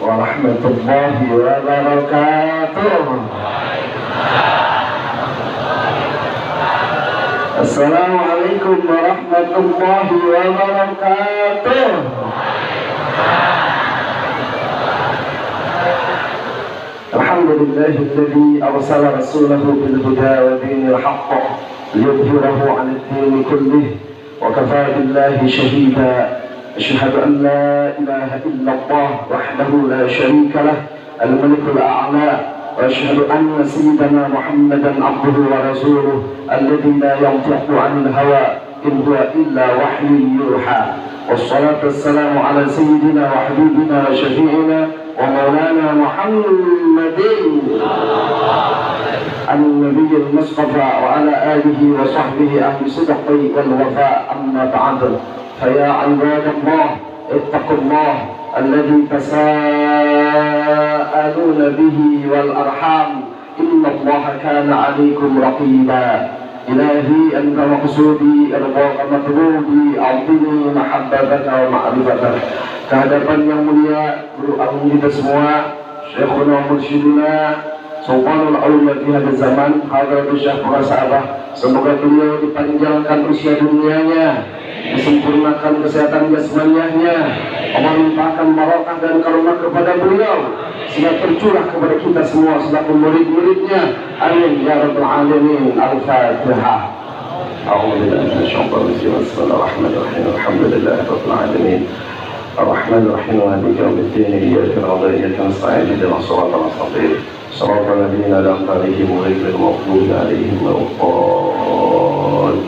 warahmatullahi wabarakatuh. Assalamualaikum warahmatullahi wabarakatuh. Alhamdulillahilladzi arsala rasulahu bil huda wa dinil haqq liyudhhirahu 'alal dini kullih wa kafaa billahi shahida. Asyhadu an la ilaha illallah wahdahu la syarika lah al-malikul a'la wa asyhadu anna sayyidana Muhammadan 'abduhu wa rasuluh alladzi la yantiqu 'anil hawa in huwa illa wahyun yuha. Wassalatu wassalamu ala sayyidina wa habibina wa syafi'ina wa maulana Muhammadin النبي المصطفى وعلى آله وصحبه أهل الصدق والوفاء أما بعد فيا عباد الله اتقوا الله الذي تساءلون به والأرحام إن الله كان عليكم رقيبا. إلهي أنت مقصودي رضاك مطلوبي أعطني محبتك ومعرفتك. Kehadapan yang mulia guru agung kita semua, Syekhuna Mursyiduna Sultanul Aulia fi hadzal zaman, Hadratus Syekh Muhammad. Semoga beliau dipanjangkan usia dunianya, disempurnakan kesehatan jasmaniahnya, Allah limpahkan barokah dan karunia kepada beliau sehingga tercurah kepada kita semua selaku murid-muridnya. Amin ya rabbal alamin. Al-Fatihah. A'udzu billahi minasyaitonir rajim. Bismillahirrahmanirrahim. Alhamdulillahi rabbil alamin. Ar-Rahmanir Rahim. Maliki yaumiddin. Iyyaka na'budu wa iyyaka nasta'in. Ihdinas siratal mustaqim. Siratal ladzina an'amta 'alaihim ghairil maghdubi 'alaihim waladdallin.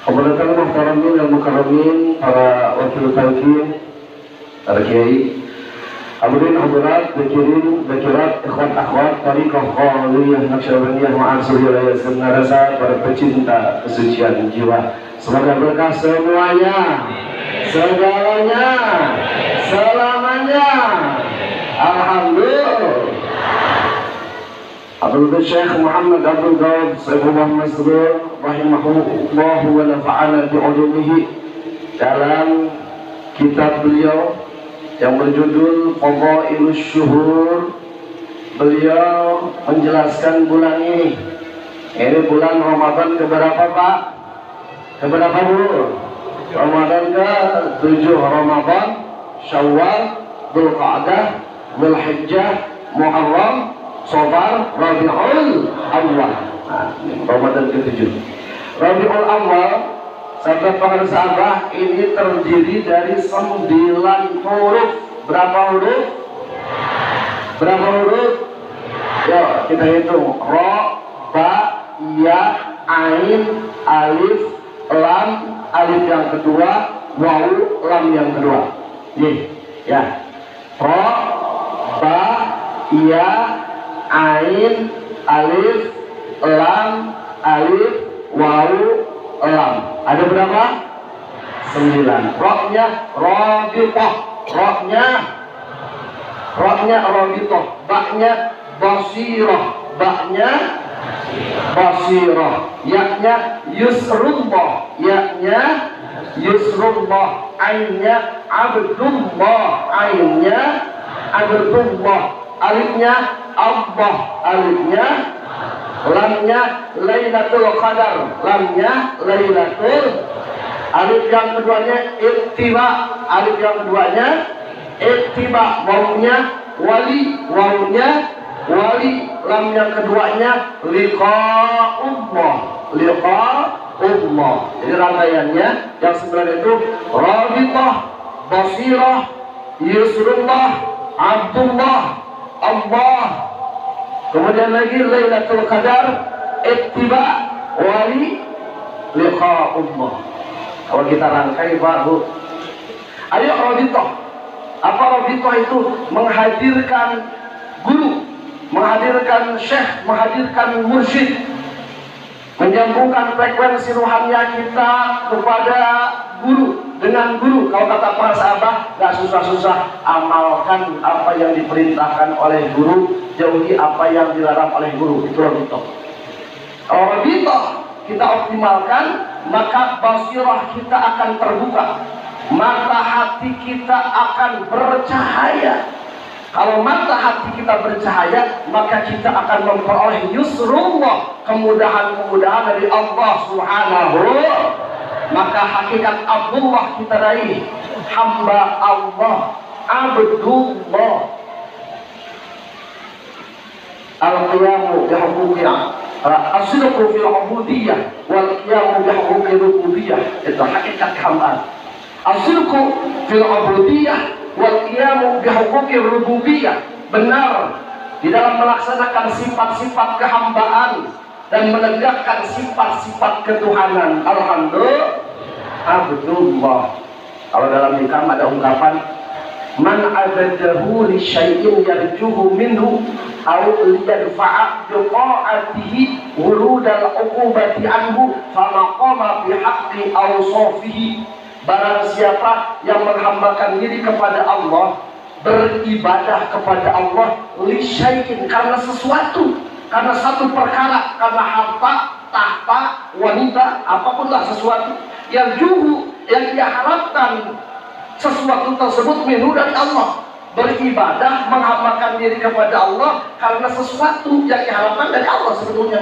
Hadirin muhtaramin dan mukarramin, para wakil talqin, para kiai, hadirin hadirat, bakirin, bakirat, ikhwan akhwat, tariqah Qadiriyah Naqsyabandiyah Ma'asiriyah Yasinna Rasa, para pecinta kesucian jiwa. Semoga berkah semuanya, segalanya, selamanya. Alhamdulillah. Abdul Syekh Muhammad Abdul Ghaib Saifullah Masrur rahimahullah wa nafa'ana bi'ulumihi, dalam kitab beliau yang berjudul Fadailus Syuhur, beliau menjelaskan bulan ini. Ini bulan Ramadan keberapa, Pak? Keberapa, Bu? Ramadan ke-7. Ramadan, Syawal, Dzulqa'dah, Dzulhijjah, Muharram, Safar, Rabiul Awal. Ramadan ke-7. Rabiul Awal, sahabat sahabat, ini terdiri dari 9 huruf. Berapa huruf? Berapa huruf? Yuk kita hitung. Ra, ba, ya, ain, alif, lam, alif yang kedua, waw, lam yang kedua. Ya. Ra, ba, ya, ain, alif, lam, alif, waw, lam. Ada berapa? 9. Roknya Rabithah. Roknya Rabithah. Baknya Basirah. Baknya Basirah. Yaknya Yusrullah. Yaknya Yusrullah. Ainnya Abdullah. Ainnya Abdullah. Alifnya Allah. Alifnya, lamnya Lailatul Qadar. Lamnya Lailatul. Alif yang keduanya ittiba. Alif yang keduanya ittiba. Wawunya wali. Wawunya wali. Lam yang keduanya liqa'ullah. Liqa'ullah. Jadi rangkaiannya yang 9 itu Rabithah, Basirah, Yusrullah, Abdullah, Allah. Kemudian lagi Lailatul Qadar, ittiba, wali, liqa'ullah. Kalau kita rangkai, Pak, Bu. Ayo Rabithah. Apa Rabithah itu? Menghadirkan guru, menghadirkan syekh, menghadirkan mursyid, menyambungkan frekuensi ruhania kita kepada guru, dengan guru. Kalau kata para sahabat, gak susah-susah, amalkan apa yang diperintahkan oleh guru, jauhi apa yang dilarang oleh guru. Itu Rabithah. Kalau Rabithah kita optimalkan, maka basirah kita akan terbuka. mata hati kita akan bercahaya. Kalau mata hati kita bercahaya, maka kita akan memperoleh yusrullah, kemudahan-kemudahan dari Allah Subhanahu. Maka hakikat Abdullah kita raih, hamba Allah, Abdullah. Al-qiyamu bihuquqiyah, as-sidqu fil ubudiyah, wal qiyamu bihuquqir rububiyah. Itu hakikat hambaan. As-sidqu fil ubudiyah wal qiyamu bihuquqir rububiyah. Benar di dalam melaksanakan sifat-sifat kehambaan dan menegakkan sifat-sifat ketuhanan. Alhamdulillah. Abdullah. Kalau dalam hikam ada ungkapan, man abadahu li syai'in yarjuhu minhu aw liyadfa'a bi ta'atihi wurudal uqubati anhu fama qama bi haqqi awsafihi. Barang siapa yang menghambakan diri kepada Allah, beribadah kepada Allah li syai'in, karena sesuatu, karena satu perkara, karena harta, tahta, wanita, apapun lah sesuatu, yarjuhu, yang dia harapkan sesuatu tersebut minhu dari Allah. Beribadah, menghambakan diri kepada Allah karena sesuatu yang diharapkan dari Allah sebetulnya.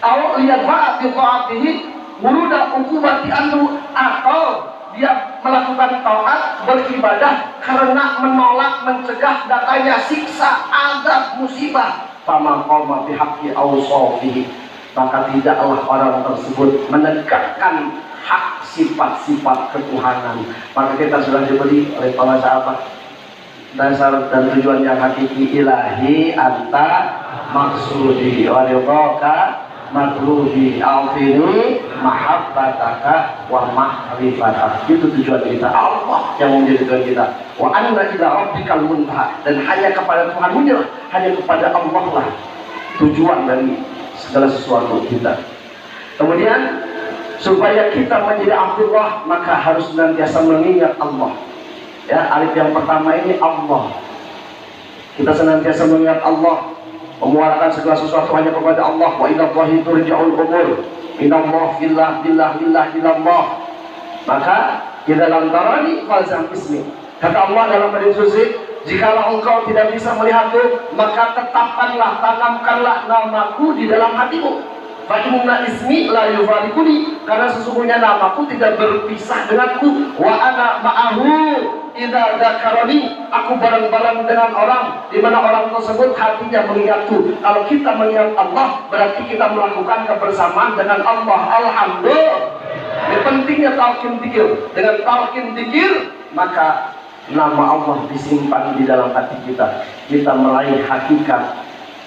Aw liyadfa'a bi ta'atihi wuruda uqubati anhu, atau dia melakukan taat, beribadah karena menolak, mencegah datanya siksa, azab, musibah. Fama qama bi haqqi awsafihi, maka tidaklah orang tersebut menegakkan hak sifat-sifat ketuhanan. Maka kita sudah diberi oleh para sahabat dasar dan tujuan yang hakiki, ilahi anta maksudi wa ridhaka matlubi alfini mahabbataka wa ma'rifataka. Itu tujuan kita, Allah yang menjadi tujuan kita. Wa anna ila rabbikal muntaha, dan hanya kepada Tuhan lah, hanya kepada Allah lah tujuan dari segala sesuatu kita. Kemudian supaya kita menjadi Abdullah, maka harus senantiasa mengingat Allah. Ya, alif yang pertama ini Allah. Kita senantiasa mengingat Allah, memuarakan segala sesuatu hanya kepada Allah. Wa ilallahi turja'ul umur. Inallah billah billah billah ilallah. Maka di dalam tarani falzam ismi. Kata Allah dalam hadis suci, jikalau engkau tidak bisa melihatku, maka tetapkanlah, tanamkanlah namaku di dalam hatimu. Fa inna ismi la yufarikuni, karena sesungguhnya namaku tidak berpisah denganku. Wa ana ma'ahu idza dzakarani, aku bareng-bareng dengan orang di mana orang tersebut hatinya mengingatku. Kalau kita mengingat Allah, berarti kita melakukan kebersamaan dengan Allah. Alhamdulillah. Ini pentingnya talqin dzikir. Dengan talqin dzikir, maka nama Allah disimpan di dalam hati kita. Kita meraih hakikat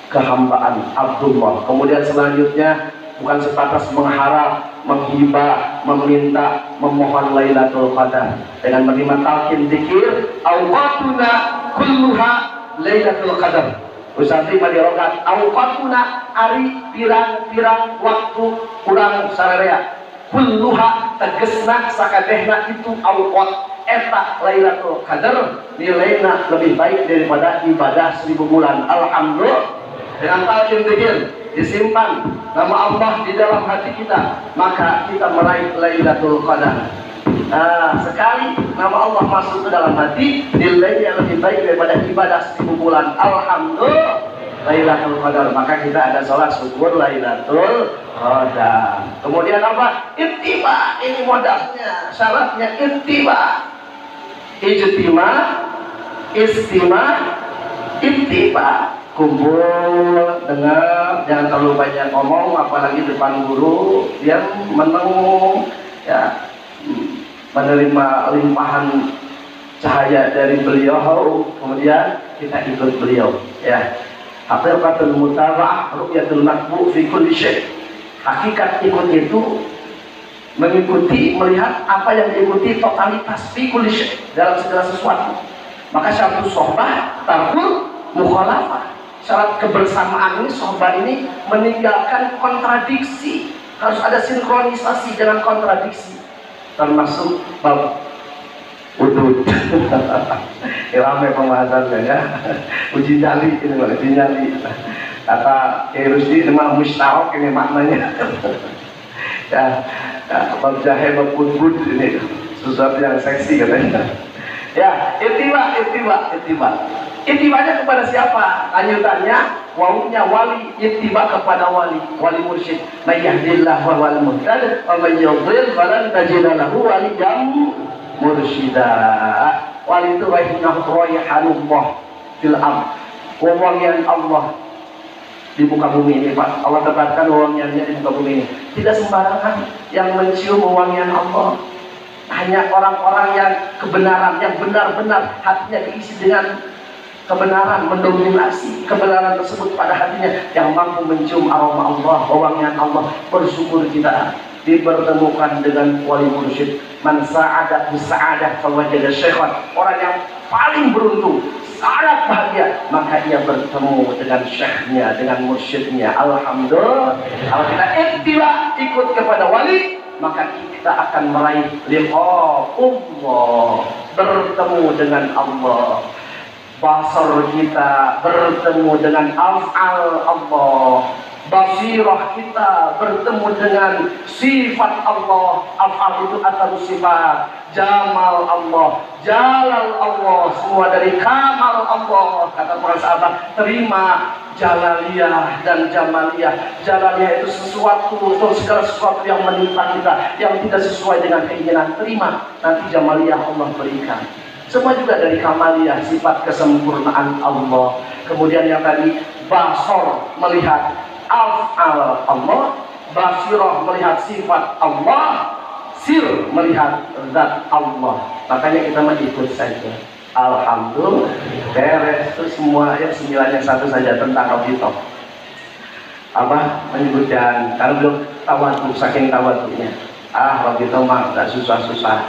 kehambaan Abdullah. Kemudian selanjutnya bukan sebatas mengharap, menghibah, meminta, memohon Lailatul Qadar. Dengan menerima talqin dzikir, awqatuna kulluha Lailatul Qadar. Usati madirogat awqatuna, ari pirang-pirang waktu kurang sararea. Kulluha tegesna sakadehna itu awqat eta Lailatul Qadar, nilainya lebih baik daripada ibadah 1000 bulan. Alhamdulillah. Dengan talqin dzikir disimpan nama Allah di dalam hati kita, maka kita meraih Lailatul Qadar. Nah, sekali nama Allah masuk ke dalam hati, nilainya lebih baik daripada ibadah 1000 bulan. Alhamdulillah, Lailatul Qadar. Maka kita ada sholat syukur Lailatul Qadar. Kemudian apa? Ittiba, ini modalnya, syaratnya ittiba. Ijtima, istima, ittiba. Kumpul, dengar, jangan terlalu banyak ngomong, apalagi depan guru, dia menengung, ya, menerima limpahan cahaya dari beliau, kemudian kita ikut beliau, ya. Haqiqatul mutaba'ah ru'yatul matbu' fi kulli syai'. Hakikat ikut itu mengikuti, melihat apa yang diikuti, totalitas fi kulli syai' dalam segala sesuatu. Maka syarat sohbah tarkul mukhalafah. Syarat kebersamaan ini, sohbah ini meninggalkan kontradiksi. Harus ada sinkronisasi dengan kontradiksi. Termasuk bab udud. Ramai pembahasannya ya. Uji nyali ini, uji nyali. Kata Kiai Rusdi, ini mah mustarok ini maknanya. Ya, bab jahe, bab udud ini sesuatu yang seksi katanya. Ya, itibanya kepada siapa? Lanjutannya, wawunya wali, itiba kepada wali mursyid. May yahdillah wa wal muhtad, wa may yudlil falan tajid lahu waliyyan mursyida. Wali itu raihanullah fil ard. Wewangian Allah di muka bumi ini, Pak. Allah tempatkan wewangiannya di muka bumi ini. Tidak sembarangan yang mencium wewangian Allah. Hanya orang-orang yang kebenaran, yang benar-benar hatinya diisi dengan kebenaran, mendominasi kebenaran tersebut pada hatinya, yang mampu mencium aroma Allah, wewangian Allah. Bersyukur kita dipertemukan dengan wali mursyid. Man sa'adat bisa'adah fawajada syaikhan. Orang yang paling beruntung, sangat bahagia, maka ia bertemu dengan syekhnya, dengan mursyidnya. Alhamdulillah. Kalau kita ikut kepada wali, maka kita akan meraih liqa'ullah, bertemu dengan Allah. Basar kita bertemu dengan af'al Allah. Basirah kita bertemu dengan sifat Allah. Af'al itu atas sifat. Jamal Allah, Jalal Allah, semua dari kamal Allah. Kata para sahabat, terima Jalaliyah dan Jamaliyah. Jalaliyah itu sesuatu, segala sesuatu yang menimpa kita, yang tidak sesuai dengan keinginan, terima. Nanti Jamaliyah Allah berikan. Semua juga dari Kamaliyah, sifat kesempurnaan Allah. Kemudian yang tadi, Basor, melihat af'al Allah. Basirah, melihat sifat Allah. Sir, melihat zat Allah. Makanya kita mah ikut saja. Alhamdulillah, beres itu semua ya. 9 yang satu saja tentang Robito. Apa menyebutkan kalau belum tawadu, saking tawadunya. Robito mah nggak susah-susah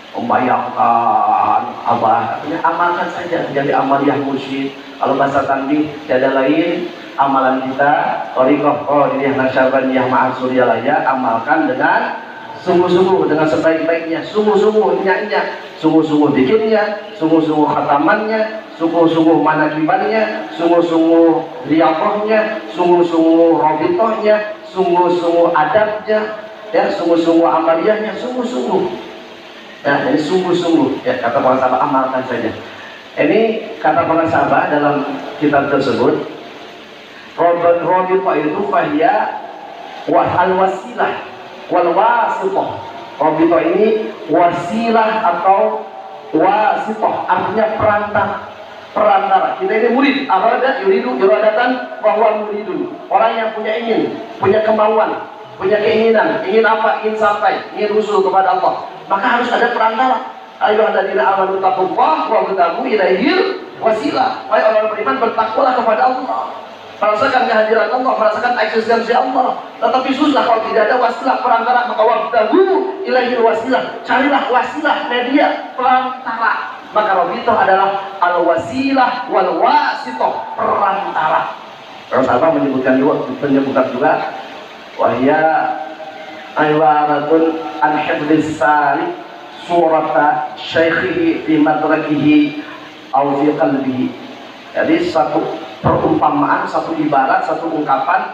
membayangkan apa, artinya amalkan saja, jadi amaliyah mursyid. Kalau bahasa tanbih tiada lain, amalan kita thariqah qadiriyah nasyabandiyah ma'al suryalaya, amalkan dengan sungguh-sungguh, dengan sebaik-baiknya, sungguh-sungguh niatnya, sungguh-sungguh bikinnya, sungguh-sungguh khatamannya, sungguh-sungguh manakibannya, sungguh-sungguh riyadhahnya, sungguh-sungguh rabitohnya, sungguh-sungguh adabnya, ya, sungguh-sungguh amaliyahnya, sungguh-sungguh. Ya, jadi sungguh-sungguh, ya, kata para sahabat, amalkan saja. Ini kata para sahabat dalam kitab tersebut. Rabitoh itu fahiyya al-wasilah wal wasithah. Rabithah ini wasilah atau wasithah, artinya perantara. Kita ini murid, arada yuridu iradatan bahwa muridun. Orang yang punya punya kemauan, punya keinginan, ingin apa? Ingin sampai, ingin usul kepada Allah. Maka harus ada perantara. Ayyuhalladzina amanu taqullaha wabtaghu ilaihil wasilah. Wahai orang beriman, bertakwalah kepada Allah. Merasakan kehadiran Allah, merasakan eksistensi Allah. Tetapi susah kalau tidak ada wasilah, perantara. Maka wabtaghu ilaihil wasilah. Carilah wasilah, media, perantara. Maka Rabithah adalah al-wasilah wal wasithah, perantara. Kalau sahabat menyebutkan juga wahya aywaratun an hifdzis salik surata syaikhihi fi madrakihi aw fi qalbihi. Jadi satu perumpamaan, satu ibarat, satu ungkapan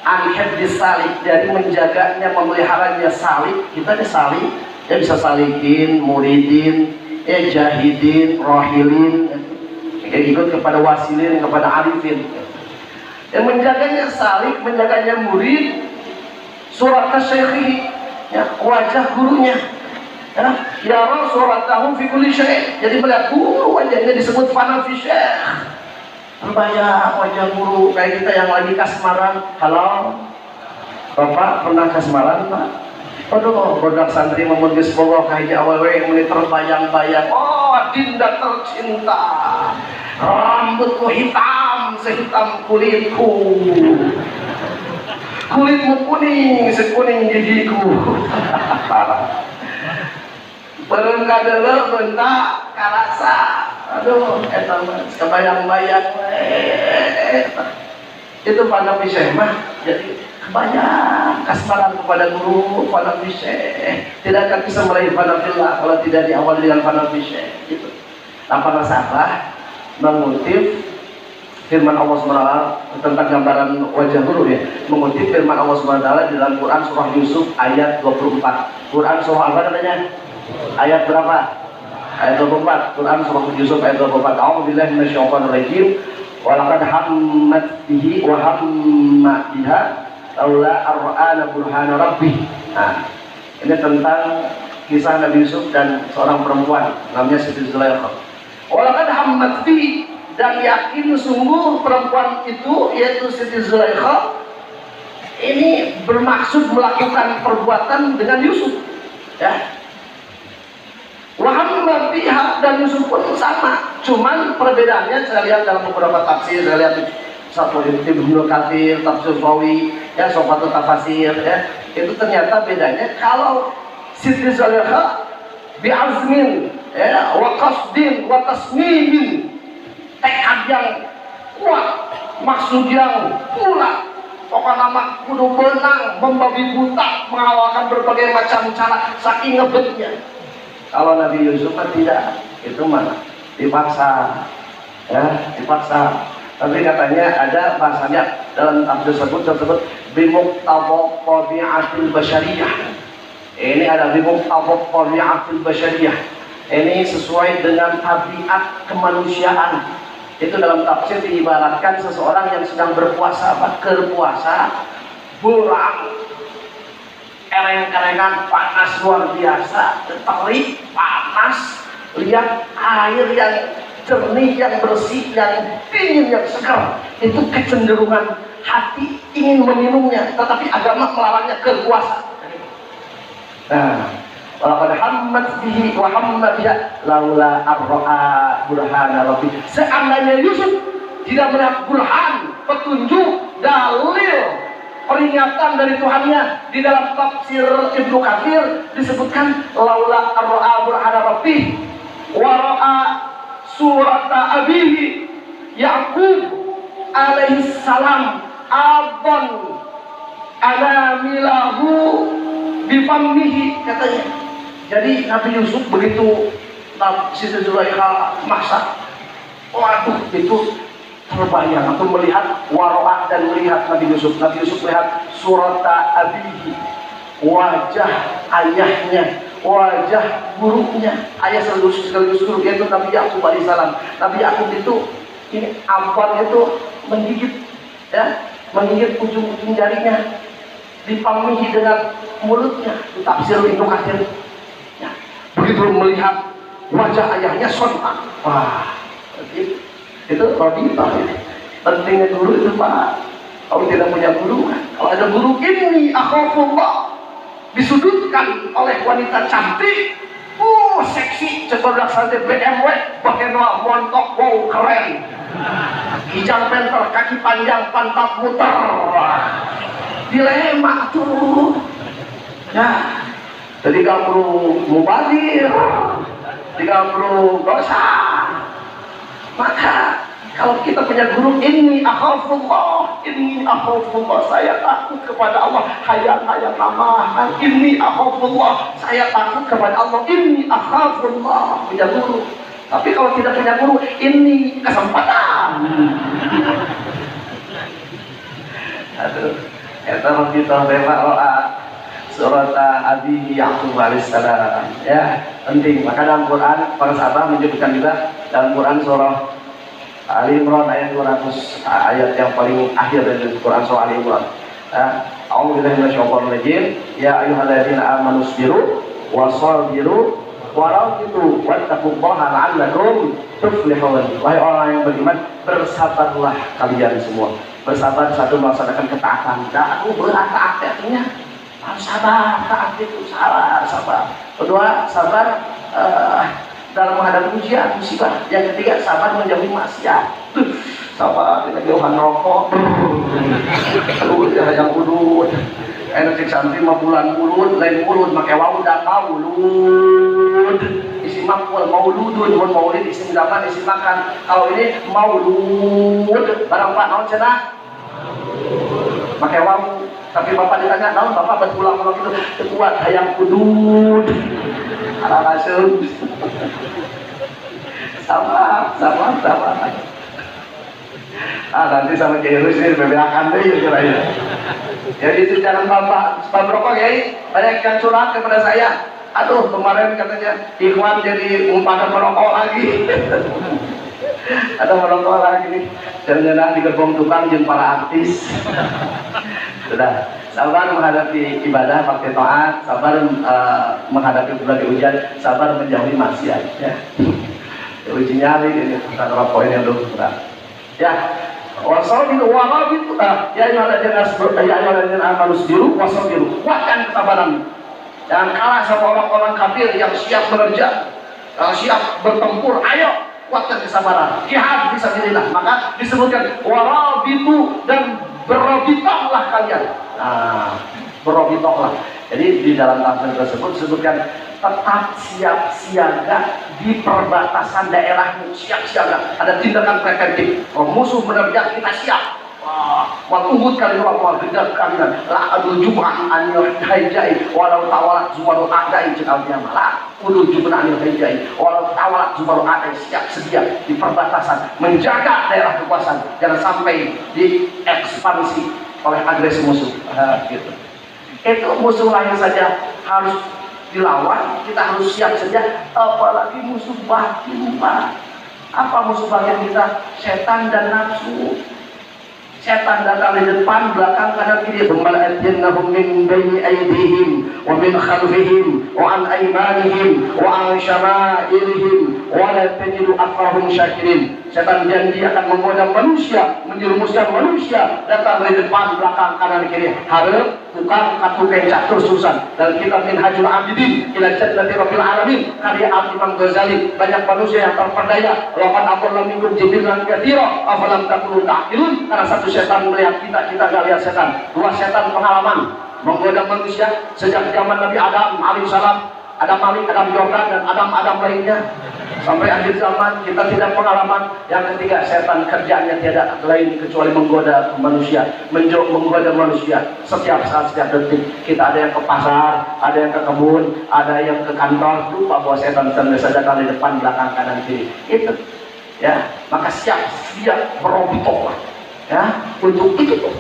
an hifdzis salik, dari menjaganya, memeliharanya salik. Kita ada salik, ya, bisa salikin, muridin, ya, jahidin, rohilin, kayak ikut kepada wasilin, kepada arifin. Yang menjaganya salik, menjaganya murid, surat syekhi, ya, wajah gurunya, ya roh suratahu fi kulli syai'. Jadi melihat guru, wajahnya disebut fana fi syekh. Terbayang wajah guru. Kayak kita yang lagi kasmaran. Halo Bapak, pernah kasmaran Pak? Aduh, produk santri memutus bogo kayak awewe yang mulai terbayang-bayang. Oh, dinda tercinta, rambutku hitam sehitam kulitku, kulitmu kuning sekuning gigiku. Parah. Bareng kadele bentak karasa. Aduh, eta mah kebayang-bayang itu pada syekh mah. Jadi kebayang kasmaran kepada guru, pada syekh. Tidak akan bisa meraih fanafillah kalau tidak diawali dengan pada syekh. Gitu. Apa nasabah mengutip firman Allah SWT tentang gambaran wajah guru, ya, mengutip firman Allah SWT di dalam Quran surah Yusuf ayat 24. Quran surah apa namanya? Ayat berapa? Ayat 24. Quran surah Yusuf ayat 24. A'udzubillahi minasyaitonir rajim. Wa laqad hammat bihi wa hamma biha laula ar'ana burhana rabbih. Nah, ini tentang kisah Nabi Yusuf dan seorang perempuan namanya Siti Zulaikha. Wa laqad hammat bihi, dan yakin sungguh perempuan itu yaitu Siti Zulaikha ini bermaksud melakukan perbuatan dengan Yusuf, ya. Wahamma biha, dan Yusuf pun sama, cuman perbedaannya saya lihat dalam beberapa tafsir, saya lihat satu Ibnu Katsir, tafsir Rawi, ya, Sofatul Tafasir, ya, itu ternyata bedanya kalau Siti Zulaikha bi'azmin, ya, wa qasdin wa tasmimin, tekad yang kuat, maksud yang bulat, pokoknya nama kudu benang, membabi buta, mengawalkan berbagai macam cara, saking ngebetnya. Kalau Nabi Yusuf tidak, itu mana dipaksa, ya, dipaksa. Tapi katanya ada bahasanya dalam tafsir tersebut bimuqtabaq tabi'atil basyariyah. Ini ada bimuqtabaq tabi'atil basyariyah. Ini sesuai dengan tabiat kemanusiaan. Itu dalam tafsir diibaratkan seseorang yang sedang berpuasa, berpuasa, buram, ereng-erengan, panas luar biasa, terik, panas, lihat air yang jernih, yang bersih, yang dingin, yang segar, itu kecenderungan hati ingin meminumnya, tetapi agama melarangnya berpuasa. Nah, walaqad hammat bihi wa hamma biha laula arra'a burhana rabbih. Seandainya Yusuf tidak melihat burhan, petunjuk, dalil, peringatan dari Tuhannya, di dalam tafsir Ibnu Katsir disebutkan laula arra'a burhana rabbih wa ra'a surata abihi Ya'qub alaihi salam adhan anamilahu bifammihi, katanya. Jadi Nabi Yusuf begitu Siti Zulaikha masak, waduh, itu terbayang atau melihat waro'ah dan melihat Nabi Yusuf. Nabi Yusuf melihat surata abihi, wajah ayahnya, wajah gurunya, ayah sekaligus guru, yaitu Nabi Ya'qub alaihissalam. Nabi Ya'qub itu ini ampan itu menggigit, ya, menggigit ujung-ujung jarinya, dipamihi dengan mulutnya. Tafsir Ibnu Katsir, ya, begitu melihat wajah ayahnya sontak, wah, itu Rabita. Pentingnya guru itu, Pak. Kalau tidak punya guru, kalau ada guru, ini akhafullah, disudutkan oleh wanita cantik, seksi, coba laksana BMW, pakai montok, wow, keren, hijab penter, kaki panjang, pantat muter, dilema tuh, ya. Jadi gak perlu mubazir, tidak perlu dosa. Maka kalau kita punya guru, ini akhafullah, saya takut kepada Allah, hayat nama, ini akhafullah, saya takut kepada Allah, ini akhafullah, punya guru. Tapi kalau tidak punya guru, ini kesempatan. Aduh, kita kita bebas roa surat Abi Ya'qub alaihissalam, ya, penting. Maka dalam Quran para sahabat menyebutkan juga dalam Quran surah Ali Imran ayat 200, ayat yang paling akhir dari Quran surah Ali Imran. A'udzubillahi minasyaitonir rajim. Ya ayyuhalladzina amanu sabiru wasabiru warabitu wattaqullaha la'allakum tuflihun. Wahai orang yang beriman, bersabarlah kalian semua. Bersabar satu melaksanakan ketaatan. Aku berat artinya harus sabar, taat itu sabar. Kedua, sabar dalam menghadapi ujian, musibah. Yang ketiga, sabar menjauhi maksiat. Sabar dengan jauhan rokok. Aduh, yang udut. Enak cek santri mah bulan mulut, lain mulut, pakai wau dan maulud. Isi makmul mauludun, maulid isi zaman isi makan. Kalau ini maulud, barang pak naon cenah? Pakai wau. Tapi bapak ditanya, naon bapak berulang itu kuat hayang kudud. Ala langsung. Sama. Nanti sama Kiai Rus ini berbelakan deh kira-kira. Jadi itu jangan bapak rokok ya, banyak yang curhat kepada saya. Aduh, kemarin katanya Ikhwan jadi umpan merokok lagi. Ada merokok lagi. Jangan-jangan di gerbong tukang jeung para artis. Sudah, sabar menghadapi ibadah pakai taat, sabar menghadapi berbagai ujian, sabar menjauhi maksiat. Ya. Uji nyali ini antara poin yang dulu berat. Ya, wasabiru warabitu ya ayyuhalladzina amanu sabiru wasabiru. Kuatkan kesabaran. Jangan kalah sama orang-orang kafir yang siap bekerja, siap bertempur. Ayo kuatkan kesabaran. Jihad fisabilillah. Maka disebutkan warabitu dan berobitohlah kalian. Nah, berobitohlah. Jadi di dalam tafsir tersebut disebutkan tetap siap siaga di perbatasan daerahmu, siap siaga. Ada tindakan preventif. Kalau musuh menerjang kita siap. Watubut kali Allah gendak kalian la adul jum'ah anil haijai walau tawalat zumarul adai cekal kiamat la adul jum'ah anil haijai walau tawalat zumarul adai siap sedia di perbatasan menjaga daerah kekuasaan jangan sampai diekspansi oleh agresi musuh. Gitu. Itu musuh lain saja harus dilawan, kita harus siap sedia, apalagi musuh batin, Pak. Apa musuh batin kita? Setan dan nafsu. Setan datang di depan, belakang, kanan, kiri. Thummala'atiyannahum min baini aydihim wa min khalfihim wa an aymanihim wa an syama'ilihim wa la tajidu aktsarahum syakirin. Setan janji akan menggoda manusia, menjerumuskan manusia, datang dari depan, belakang, kanan, kiri. Harap tukang katu kencak terus-terusan. Dan kitab Minhajul Abidin ila Jannati Rabbil Alamin karya Imam Ghazali. Banyak manusia yang terperdaya. Laqad adalla minkum jibilan katsira afalam takunu ta'qilun. Karena satu setan melihat kita gak lihat setan. Dua setan pengalaman menggoda manusia sejak zaman Nabi Adam alaihissalam, Adam Malik, Adam Jordan dan Adam lainnya sampai akhir zaman kita tidak pengalaman. Yang ketiga, setan kerjanya tiada lain kecuali menggoda manusia, menggoda manusia setiap saat, setiap detik. Kita ada yang ke pasar, ada yang ke kebun, ada yang ke kantor, lupa bahwa setan saja kali depan, belakang, kanan, kiri. Itu ya, maka siap berobitoh ya untuk itu tuh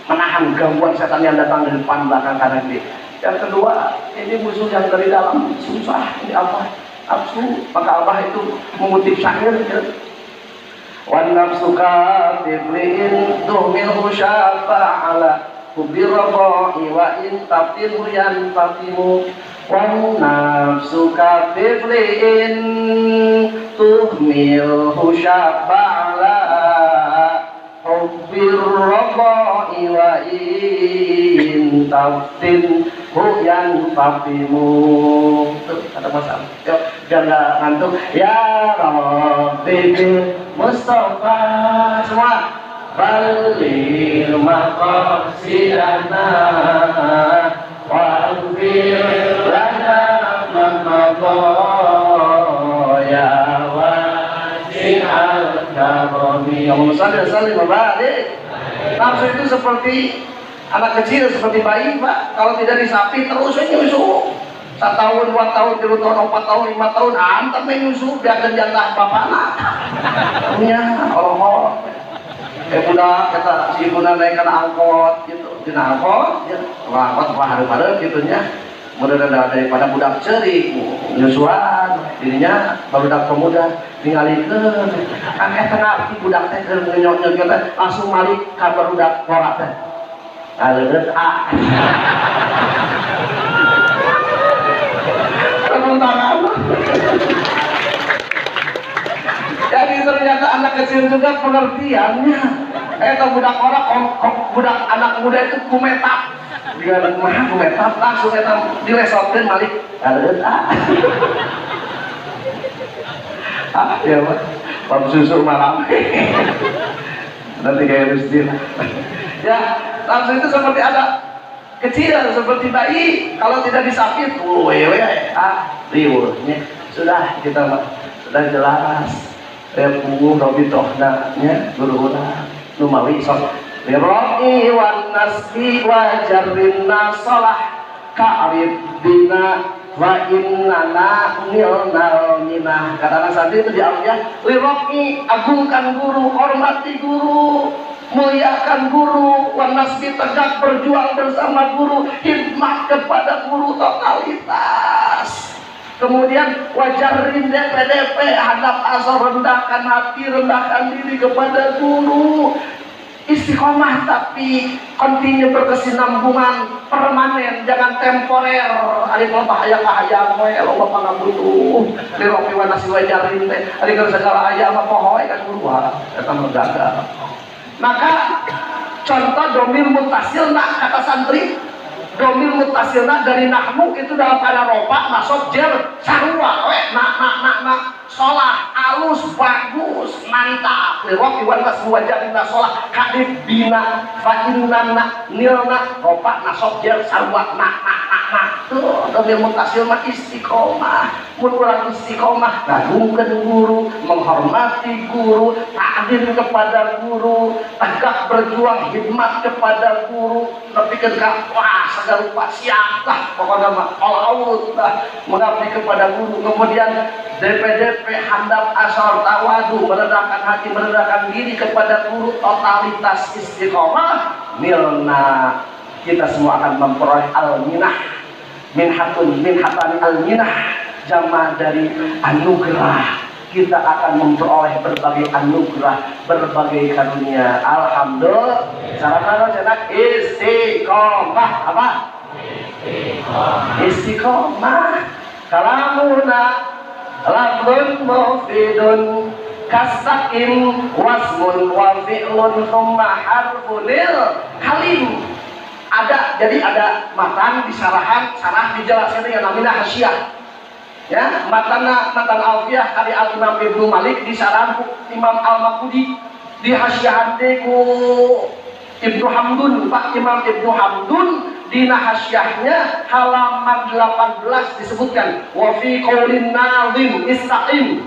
menahan gangguan setan yang datang dari depan, belakang, kanan, kiri. Yang kedua, ini musuh yang dari dalam susah. Ini apa? Nafsu. Maka Allah itu mengutip syair ya. Wan nafsu katiflin tuhmilhu syafa'ala hubirraba'i wa in taftimu yanfatimu. Wan nafsu katiflin tuhmilhu syafa'ala hubirraba'i wa in taftimu yanfatimu. Ada masalah. Yuk, jangan ngantuk. Ya Rabbi Mustafa semua. Balil maqasidana wa anfir lana ya wasi'al karami. Allahumma shalli wa sallim wa barik. Nafsu itu seperti anak kecil, seperti bayi, Pak. Kalau tidak disapi terus aja nyusu. 1 tahun, 2 tahun, 3 tahun, 4 tahun, 5 tahun, antar menyusu biar kerjaan bapak anak. Punya Allah. Budak kata si ibuna naikkan angkot gitu, dina angkot, gitu. Angkot hari-hari gitunya. Mudah daripada budak cerik, nyusuan, dirinya barudak pemuda tinggalikeun. Kan tengah si budak teh nyonyot teh langsung balik ka barudak borak teh. Aleureut jadi ternyata anak kecil juga pengertiannya. Budak orang, budak anak muda itu kumetap. Dia rumah kumetap langsung diresotkan balik. Ya Pak, bab susu malam. Nanti kayak mesti. Ya, langsung itu seperti ada kecil, seperti bayi. Kalau tidak disapit, riuhnya sudah kita sudah jelas. Repu robitohna nya guru-guru numawi sok biroi wan nasbi wa jarrin nasalah ka'rib bina wa innana nilnal minah. Kata Nasadi itu di Aliyah, liroi agungkan guru, hormati guru. muliakan guru, wanasbi tegak berjuang bersama guru, khidmat kepada guru totalitas. Kemudian wajarin DP hadap asal, rendahkan hati, rendahkan diri kepada guru. Istiqomah tapi kontinu berkesinambungan, permanen, jangan temporer. Ari kalau bahaya Allah pangabutuh di ropi wanasi wajarin teh ari kalau segala aya mah pohoe kan gua eta mendadak. Maka contoh domir mutasilna kata santri, domir mutasilna dari nahmu itu dalam pada ropa masuk jer sarua we nak sholah halus bagus mantap lirok iwan nas muwajadina sholah kadib bina fa'inna nilna ropa nasok jer sarua nak tuh domir mutasil mah istiqomah. Mun urang istiqomah ngagungkeun guru, menghormati guru, ta'zim kepada guru, tegak berjuang khidmat kepada guru, nepikeun ka wah segala rupa siap lah pokoknya mah all out lah mengabdi kepada guru. Kemudian DP handap asal tawadu, merendahkan hati, merendahkan diri kepada guru, totalitas istiqomah. Milna kita semua akan memperoleh al-minah, minhatani al-minah, jamaah dari anugerah. Kita akan memperoleh berbagai anugerah, berbagai karunia. Alhamdulillah. Cara cenak istiqomah apa? Istiqomah. Kalamuna lafzun mufidun kasakin wasmun wa fi'lun thumma harfunil kalim. Jadi ada matan disarahan, sarah dijelaskan yang namanya hasyiah. Ya, matan alfiyah kali al Imam Ibnu Malik disarahan Imam Al-Maqdisi di hasyiah ku Ibnu Hamdun, Pak Imam Ibnu Hamdun di hasyiahnya halaman 18 disebutkan wa fi qaulin nazim istaqim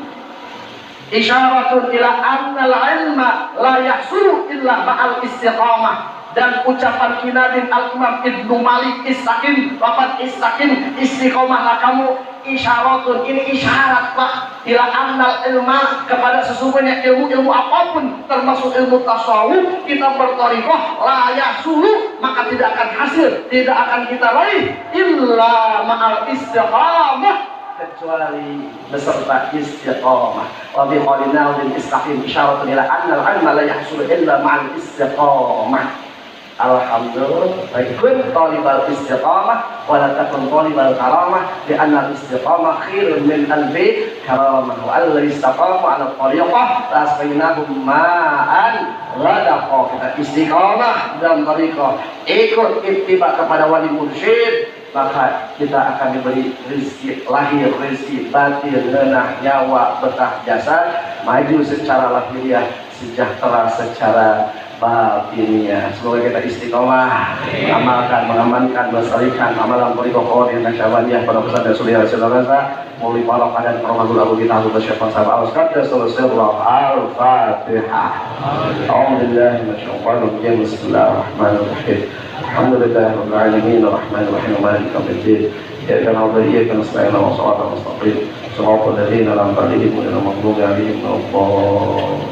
isyaratun ila anna al-ilma la yahsulu illa ma'al istiqamah. Dan ucapan kinadin al-Imam Ibnu Malik istaqim, lafaz istaqim, istiqomahlah kamu, isyaratun, ini isyarat Pak, ila annal ilma, kepada sesungguhnya ilmu apapun termasuk ilmu tasawuf kita berthariqah la yahsulu, maka tidak akan hasil, tidak akan kita raih illa ma'al istiqamah, kecuali beserta istiqamah. Wa bi qaulina bil istaqim isyaratun ila annal ilma la yahsulu illa ma'al istiqamah. Alhamdulillah. Kun talibal istiqamah wa la takun talibal karamah, li anna istiqamah khairun min alfi karamah. Wa alladhi istaqama 'ala tariqah tasqinahum ma'an ghadaqa. Kita istiqamah dalam tariqah, ikut ittiba kepada wali mursyid, maka kita akan diberi rezeki lahir, rezeki batin, renah nyawa, betah jasad, maju secara lahiriah, sejahtera secara batinnya. Semoga kita istiqomah mengamalkan, mengamankan, melestarikan amalan tariqah qawanin nasyabandiyah pada pesan dan sunnah Rasulullah melalui para padan permahul abu kita untuk syaitan sahabat al-qadda sallallahu al-fatihah. A'udzubillahi minasyaitonir rajim. Bismillahirrahmanirrahim. Alhamdulillahirabbil alamin arrahmanir rahim maliki yaumiddin. Iyyaka na'budu wa iyyaka nasta'in ihdinas siratal mustaqim siratal ladzina an'amta 'alaihim ghairil maghdubi 'alaihim waladdallin.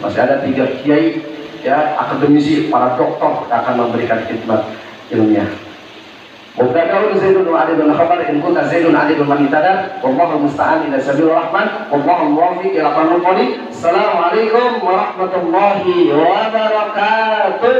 Masih ada 3 kiai ya, akademisi, para doktor yang akan memberikan khidmat ilmiah. Mubtada'un Zaidun wa Adidun khabar in kunta Zaidun Adidun man itada wallahu musta'an ila sabil rahman wallahu muwaffiq ila aqwamil qoli. Assalamualaikum warahmatullahi wabarakatuh.